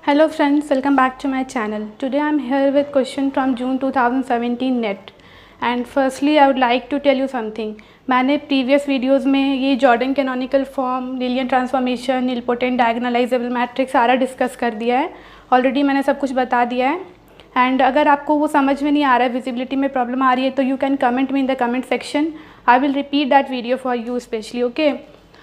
Hello friends, welcome back to my channel. Today I am here with question from June 2017 NET. And firstly I would like to tell you something. मैंने previous videos में ये Jordan canonical form, linear transformation, nilpotent diagonalisable matrix सारा discuss कर दिया है. Already मैंने सब कुछ बता दिया है. एंड अगर आपको वो समझ में नहीं आ रहा है, विजिबिलिटी में प्रॉब्लम आ रही है, तो you can comment me in the comment section. I will repeat that video for you specially. Okay,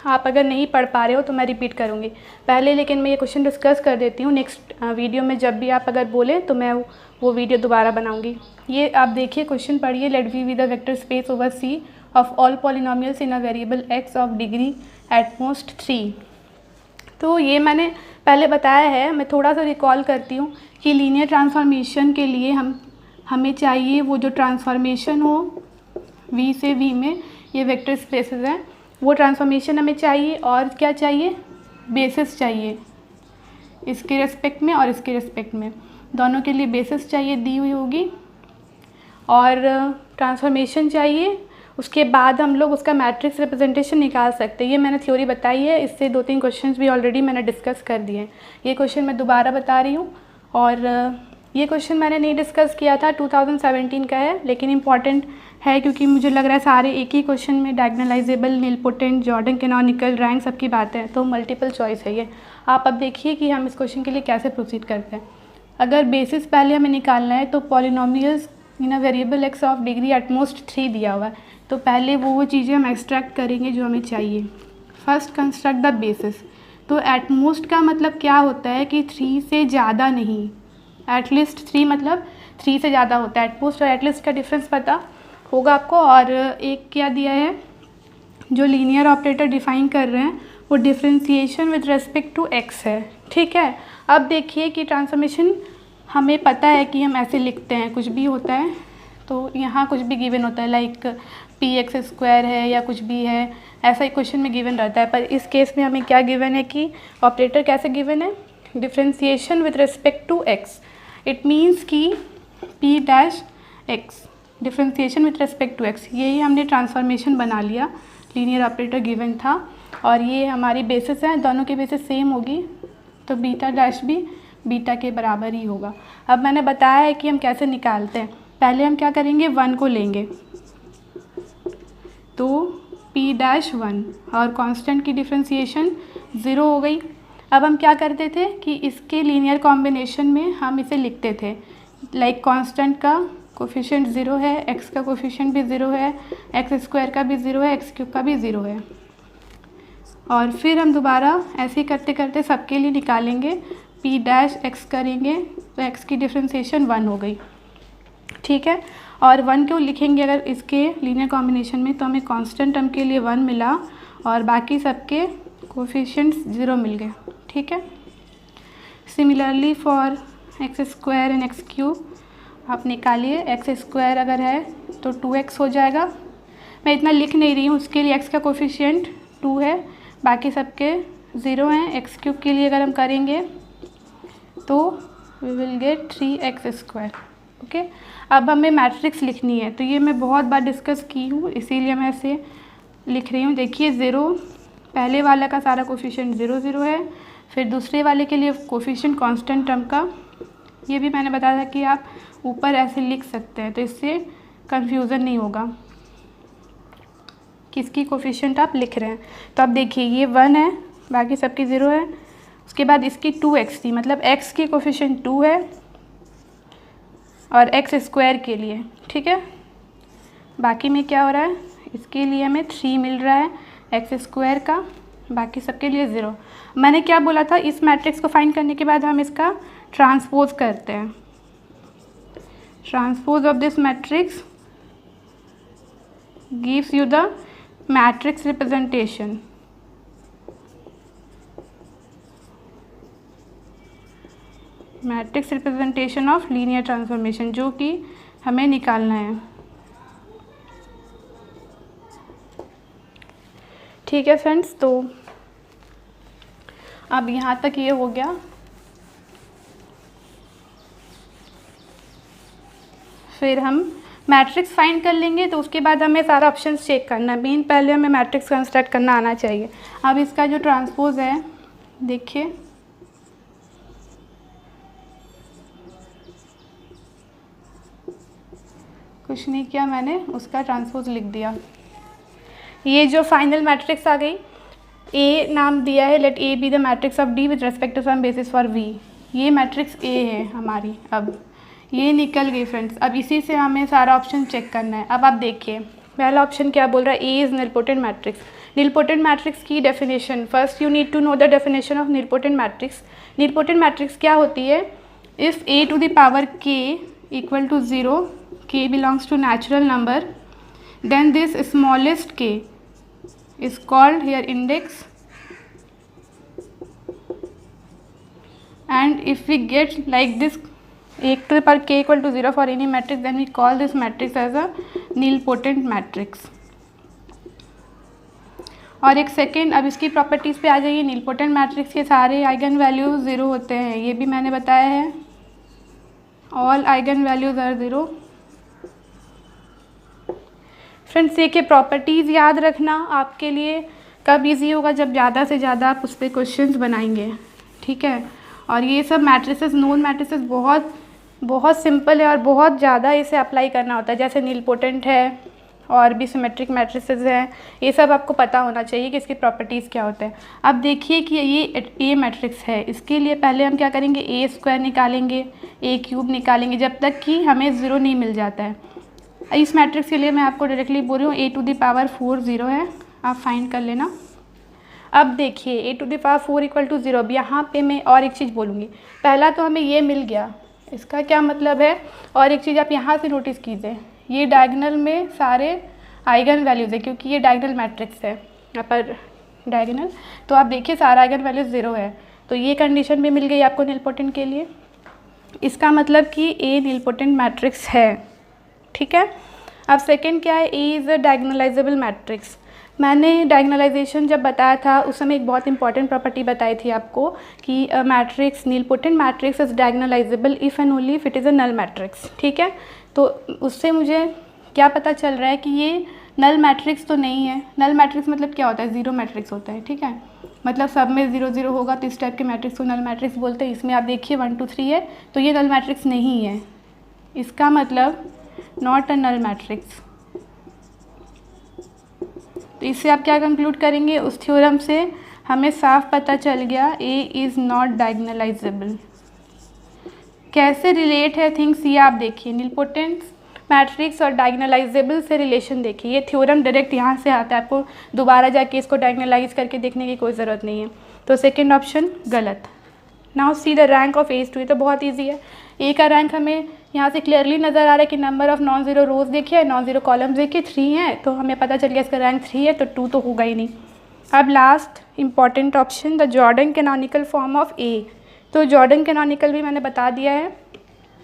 आप अगर नहीं पढ़ पा रहे हो तो मैं रिपीट करूँगी पहले, लेकिन मैं ये क्वेश्चन डिस्कस कर देती हूँ. नेक्स्ट वीडियो में जब भी आप अगर बोले तो मैं वो वीडियो दोबारा बनाऊँगी. ये आप देखिए, क्वेश्चन पढ़िए. Let V with the vector space over C of all polynomials in a variable X of degree at most 3. तो ये मैंने पहले बताया है. मैं थोड़ा सा रिकॉल करती हूँ कि लीनियर ट्रांसफॉर्मेशन के लिए हमें चाहिए वो जो ट्रांसफॉर्मेशन हो v से v में, ये वेक्टर स्पेसेस हैं, वो ट्रांसफॉर्मेशन हमें चाहिए. और क्या चाहिए? बेसिस चाहिए इसके रेस्पेक्ट में और इसके रेस्पेक्ट में, दोनों के लिए बेसिस चाहिए, दी हुई होगी. और ट्रांसफॉर्मेशन चाहिए. उसके बाद हम लोग उसका मैट्रिक्स रिप्रेजेंटेशन निकाल सकते हैं. ये मैंने थ्योरी बताई है. इससे 2-3 क्वेश्चंस भी ऑलरेडी मैंने डिस्कस कर दिए हैं. ये क्वेश्चन मैं दोबारा बता रही हूँ. और ये क्वेश्चन मैंने नहीं डिस्कस किया था, 2017 का है, लेकिन इम्पॉर्टेंट है क्योंकि मुझे लग रहा है सारे एक ही क्वेश्चन में diagonalisable, nilpotent, Jordan canonical, rank सबकी बातें हैं, तो मल्टीपल चॉइस है ये. आप अब देखिए कि हम इस क्वेश्चन के लिए कैसे प्रोसीड करते हैं. अगर बेसिस पहले हमें निकालना है तो polynomials in a variable X of degree at most 3 दिया हुआ है. तो पहले वो चीज़ें हम एक्सट्रैक्ट करेंगे जो हमें चाहिए. First construct the basis. तो एट मोस्ट का मतलब क्या होता है कि 3 से ज़्यादा नहीं. एटलीस्ट 3 मतलब 3 से ज़्यादा होता है. एट मोस्ट और एटलीस्ट का डिफरेंस पता होगा आपको. और एक क्या दिया है, जो लीनियर ऑपरेटर डिफाइन कर रहे हैं वो differentiation with respect to X है. ठीक है. अब देखिए कि ट्रांसफॉर्मेशन हमें पता है कि हम ऐसे लिखते हैं, कुछ भी होता है तो यहाँ कुछ भी गिवन होता है, लाइक px² है या कुछ भी है, ऐसा ही क्वेश्चन में गिवन रहता है. पर इस केस में हमें क्या गिवन है कि ऑपरेटर कैसे गिवन है, differentiation with respect to X. It means कि p' differentiation with respect to X, यही हमने ट्रांसफॉर्मेशन बना लिया. लीनियर ऑपरेटर गिवन था और ये हमारी बेसिस है, दोनों की बेसिस सेम होगी, तो β' भी बीटा के बराबर ही होगा. अब मैंने बताया है कि हम कैसे निकालते हैं. पहले हम क्या करेंगे, 1 को लेंगे, तो p'1 और कांस्टेंट की डिफरेंशिएशन 0 हो गई. अब हम क्या करते थे कि इसके लीनियर कॉम्बिनेशन में हम इसे लिखते थे, लाइक कांस्टेंट का कोफिशिएंट 0 है, x का कोफिशिएंट भी 0 है, x² का भी 0 है, x³ का भी 0 है. और फिर हम दोबारा ऐसे ही करते करते सबके लिए निकालेंगे, p' करेंगे तो x की डिफरेंशिएशन 1 हो गई. ठीक है. और 1 क्यों लिखेंगे अगर इसके लीनियर कॉम्बिनेशन में, तो हमें कांस्टेंट टर्म के लिए 1 मिला और बाकी सबके कोफिशिएंट्स 0 मिल गए. ठीक है. Similarly for x² and x³ आप निकालिए. x² अगर है तो 2x हो जाएगा. मैं इतना लिख नहीं रही हूँ, उसके लिए x का कोफिशिएंट 2 है, बाकी सबके 0 हैं. x³ के लिए अगर हम करेंगे तो we will get 3x². Okay. अब हमें मैट्रिक्स लिखनी है, तो ये मैं बहुत बार डिस्कस की हूँ, इसीलिए मैं ऐसे लिख रही हूँ. देखिए 0, पहले वाला का सारा कोफिशिएंट 0 0 है, फिर दूसरे वाले के लिए कोफिशिएंट कांस्टेंट टर्म का, ये भी मैंने बताया था कि आप ऊपर ऐसे लिख सकते हैं, तो इससे कंफ्यूजन नहीं होगा किसकी कोफिशिएंट आप लिख रहे हैं. तो अब देखिए ये 1 है, बाकी सबकी 0 है. उसके बाद इसकी 2x थी, मतलब x की कोफिशिएंट 2 है और x² के लिए. ठीक है. बाकी में क्या हो रहा है, इसके लिए हमें 3 मिल रहा है x² का, बाकी सबके लिए 0. मैंने क्या बोला था, इस मैट्रिक्स को फाइंड करने के बाद हम इसका ट्रांसपोज करते हैं. Transpose of this matrix gives you the matrix representation. Matrix representation of linear transformation, जो कि हमें निकालना है. ठीक है फ्रेंड्स, तो अब यहाँ तक ये हो गया. फिर हम मैट्रिक्स फाइंड कर लेंगे, तो उसके बाद हमें सारा ऑप्शन चेक करना है. मेन पहले हमें मैट्रिक्स कंस्ट्रक्ट करना आना चाहिए. अब इसका जो ट्रांसपोज है, देखिए कुछ नहीं किया मैंने, उसका ट्रांसपोज लिख दिया। ये जो फाइनल मैट्रिक्स आ गई, ए नाम दिया है, let A be the matrix of D with respect to some basis for V. ये मैट्रिक्स ए है हमारी। अब ये निकल गई फ्रेंड्स। अब इसी से हमें सारा ऑप्शन चेक करना है। अब आप देखिए पहला ऑप्शन क्या बोल रहा है, A is nilpotent matrix. Nilpotent matrix की definition, first you need to know the definition of nilpotent matrix. Nilpotent matrix क्या होती है, if A to the power k equal to 0, k belongs to natural number, then this smallest k is called here index, and if we get like this a to the power k equal to 0 for any matrix, then we call this matrix as a nilpotent matrix। और एक second, अब इसकी properties पे आ जाइए। Nilpotent matrix के सारे eigen values 0 होते हैं, ये भी मैंने बताया है। All eigen values are 0। Friends देखिए प्रॉपर्टीज़ याद रखना आपके लिए कब इजी होगा, जब ज़्यादा से ज़्यादा आप उस पर क्वेश्चंस बनाएंगे, ठीक है। और ये सब मैट्रिसेस, नोन मैट्रिसेस बहुत सिंपल है और बहुत ज़्यादा इसे अप्लाई करना होता है। जैसे नीलपोटेंट है और भी सिमेट्रिक मैट्रिसेस हैं, ये सब आपको पता होना चाहिए कि इसकी प्रॉपर्टीज़ क्या होते हैं। अब देखिए कि ये ए मैट्रिक्स है, इसके लिए पहले हम क्या करेंगे, ए स्क्वायर निकालेंगे, ए क्यूब निकालेंगे, जब तक कि हमें 0 नहीं मिल जाता है। इस मैट्रिक्स के लिए मैं आपको डायरेक्टली बोल रही हूँ ए टू द पावर 4 0 है, आप फाइंड कर लेना। अब देखिए A to the power 4 equal to 0। अब यहाँ पे मैं और एक चीज़ बोलूँगी। पहला तो हमें ये मिल गया, इसका क्या मतलब है, और एक चीज़ आप यहाँ से नोटिस कीजिए, ये डायगोनल में सारे आइगन वैल्यूज़ है, क्योंकि ये डायगोनल मैट्रिक्स है अपर डायगोनल। तो आप देखिए सारा आइगन वैल्यूज 0 है, तो ये कंडीशन भी मिल गई आपको नीलपोटेंट के लिए। इसका मतलब कि ए नीलपोटेंट मैट्रिक्स है, ठीक है। अब सेकंड क्या है, A is a diagonalisable matrix. मैंने डायगोनलाइजेशन जब बताया था उस समय एक बहुत इंपॉर्टेंट प्रॉपर्टी बताई थी आपको कि matrix nilpotent matrix is diagonalizable if and only if it is a null matrix, ठीक है। तो उससे मुझे क्या पता चल रहा है कि ये नल मैट्रिक्स तो नहीं है। नल मैट्रिक्स मतलब क्या होता है, ज़ीरो मैट्रिक्स होता है, ठीक है। मतलब सब में 0 0 होगा तो इस टाइप के मैट्रिक्स को नल मैट्रिक्स बोलते हैं। इसमें आप देखिए 1 2 3 है, तो ये नल मैट्रिक्स नहीं है। इसका मतलब नॉट अ नल मैट्रिक्स। तो इससे आप क्या कंक्लूड करेंगे, उस थ्योरम से हमें साफ पता चल गया ए इज़ नॉट डायगोनलाइजेबल। कैसे रिलेट है थिंग्स, ये आप देखिए, नीलपोटेंट मैट्रिक्स और डायगोनलाइजेबल से रिलेशन देखिए। ये थ्योरम डायरेक्ट यहाँ से आता है, आपको दोबारा जाके इसको डायगोनलाइज करके देखने की कोई ज़रूरत नहीं है। तो सेकेंड ऑप्शन गलत। Now see the rank of A two. ये तो बहुत ईजी है। ए का रैंक हमें यहाँ से क्लियरली नज़र आ रहा है कि नंबर ऑफ नॉन ज़ीरो रोज देखिए, नॉन ज़ीरो कॉलम्स देखिए, 3 है, तो हमें पता चल गया इसका रैंक 3 है, तो 2 तो होगा ही नहीं। अब last important option, the Jordan canonical form of A. तो जॉर्डन कैनोनिकल भी मैंने बता दिया है।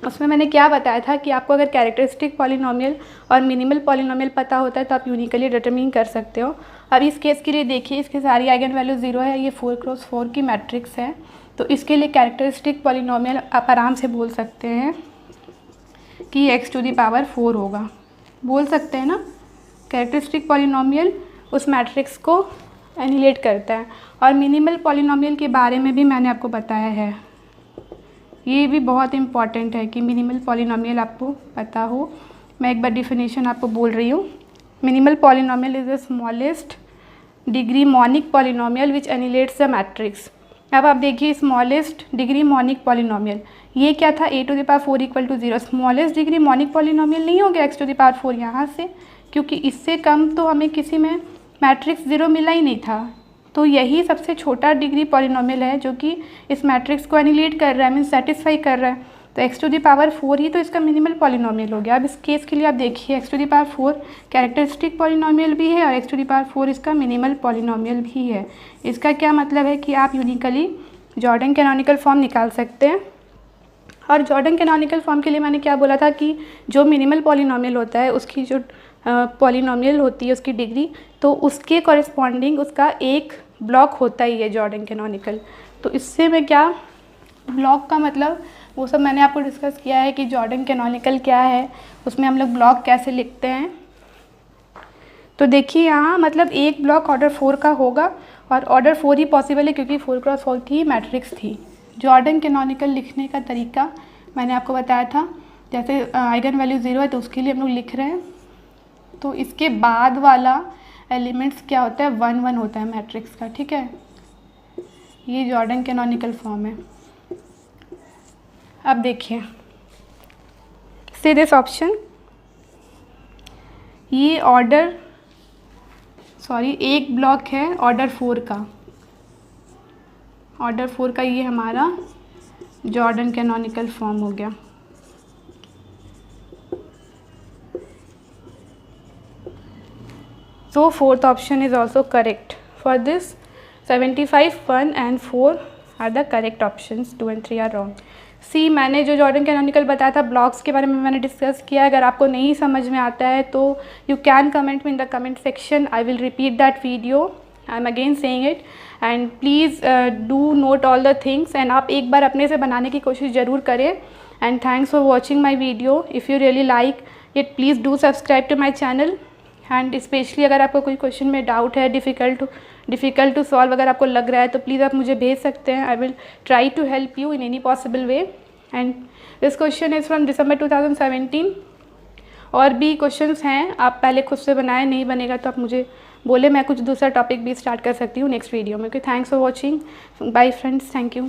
उसमें मैंने क्या बताया था कि आपको अगर कैरेक्टरिस्टिक पॉलिनोमियल और मिनिमल पॉलिनोमियल पता होता है तो आप यूनिकली डिटरमिन कर सकते हो। अब इस केस के लिए देखिए, इसके सारी आइगन वैल्यू 0 है, ये 4x4 की मैट्रिक्स है, तो इसके लिए कैरेक्टरिस्टिक पॉलिनोमियल आप आराम से बोल सकते हैं कि x टू दी पावर 4 होगा। बोल सकते हैं ना, कैरेक्टरिस्टिक पॉलिनोमियल उस मैट्रिक्स को एनिलेट करता है। और मिनिमल पॉलिनोमियल के बारे में भी मैंने आपको बताया है, ये भी बहुत इंपॉर्टेंट है कि मिनिमल पॉलिनोमियल आपको पता हो। मैं एक बार डिफिनेशन आपको बोल रही हूँ। Minimal polynomial is the smallest degree monic polynomial which annihilates the matrix. अब आप देखिए स्मॉलेस्ट डिग्री मोनिक पॉलिनोमियल, ये क्या था, A to the power 4 equal to 0। Smallest degree monic polynomial नहीं हो गया एक्स टू द पावर 4 यहाँ से, क्योंकि इससे कम तो हमें किसी में मैट्रिक्स 0 मिला ही नहीं था। तो यही सबसे छोटा डिग्री पॉलिनोमियल है जो कि इस मैट्रिक्स को एनिलेट कर रहा है, मीन सेटिस्फाई कर रहा है। तो एक्स टू द पावर 4 ही तो इसका मिनिमल पॉलिनोमियल हो गया। अब इस केस के लिए आप देखिए X to the power 4 characteristic polynomial भी है और एक्स टू द पावर 4 इसका मिनिमल पॉलिनोमियल भी है। इसका क्या मतलब है कि आप यूनिकली जॉर्डन कैनोनिकल फॉर्म निकाल सकते हैं। और जॉर्डन कैनोनिकल फॉर्म के लिए मैंने क्या बोला था कि जो मिनिमल पॉलिनोमियल होता है उसकी जो पॉलिनोमियल होती है उसकी डिग्री, तो उसके कॉरेस्पॉन्डिंग उसका एक ब्लॉक होता ही है जॉर्डन कैनोनिकल। तो इससे मैं क्या, ब्लॉक का मतलब वो सब मैंने आपको डिस्कस किया है कि जॉर्डन कैनोनिकल क्या है, उसमें हम लोग ब्लॉक कैसे लिखते हैं। तो देखिए यहाँ मतलब एक ब्लॉक ऑर्डर 4 का होगा और ऑर्डर 4 ही पॉसिबल है क्योंकि 4x4 की मैट्रिक्स थी। जॉर्डन कैनोनिकल लिखने का तरीका मैंने आपको बताया था। जैसे आइगन वैल्यू 0 है तो उसके लिए हम लोग लिख रहे हैं, तो इसके बाद वाला एलिमेंट्स क्या होता है, 1 1 होता है मैट्रिक्स का, ठीक है। ये जॉर्डन कैनोनिकल फॉर्म है। अब देखिए, सी दिस ऑप्शन, ये एक ब्लॉक है ऑर्डर 4 का, ऑर्डर 4 का ये हमारा जॉर्डन कैनोनिकल फॉर्म हो गया। So fourth option is also correct. For this 75, 1 and 4 are the correct options. 2 and 3 are wrong. सी, मैंने जो जॉर्डन कैनोनिकल बताया था ब्लॉक्स के बारे में मैंने डिस्कस किया। अगर आपको नहीं समझ में आता है तो you can comment me in the comment section, I will repeat that video, I am again saying it, and please do not all the things, and आप एक बार अपने से बनाने की कोशिश ज़रूर करें। And thanks for watching my video. If you really like it, please do subscribe to my channel. And specially अगर आपको कोई क्वेश्चन में डाउट है, डिफ़िकल्ट टू सॉल्व अगर आपको लग रहा है, तो प्लीज़ आप मुझे भेज सकते हैं। I will try to help you in any possible way. And this question is from December 2017। और भी क्वेश्चंस हैं, आप पहले खुद से बनाएं, नहीं बनेगा तो आप मुझे बोले, मैं कुछ दूसरा टॉपिक भी स्टार्ट कर सकती हूँ नेक्स्ट वीडियो में। Okay, thanks for watching, bye friends, thank you.